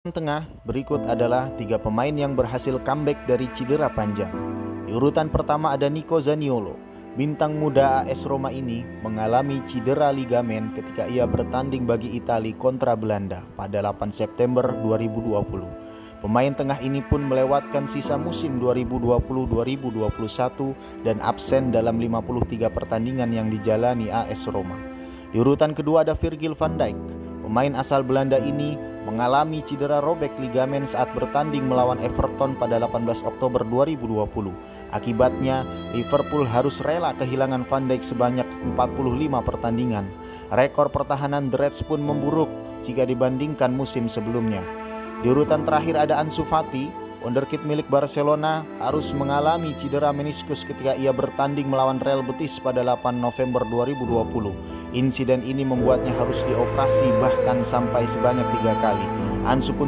Tengah, berikut adalah 3 pemain yang berhasil comeback dari cedera panjang. Di urutan pertama ada Nico Zaniolo. Bintang muda AS Roma ini mengalami cedera ligamen ketika ia bertanding bagi Italia kontra Belanda pada 8 September 2020. Pemain tengah ini pun melewatkan sisa musim 2020-2021 dan absen dalam 53 pertandingan yang dijalani AS Roma. Di urutan kedua ada Virgil van Dijk. Pemain asal Belanda ini mengalami cedera robek ligamen saat bertanding melawan Everton pada 18 Oktober 2020. Akibatnya, Liverpool harus rela kehilangan Van Dijk sebanyak 45 pertandingan. Rekor pertahanan The Reds pun memburuk jika dibandingkan musim sebelumnya. Di urutan terakhir ada Ansu Fati. Wonderkid milik Barcelona harus mengalami cedera meniskus ketika ia bertanding melawan Real Betis pada 8 November 2020. Insiden ini membuatnya harus dioperasi bahkan sampai sebanyak 3 kali. Ansu pun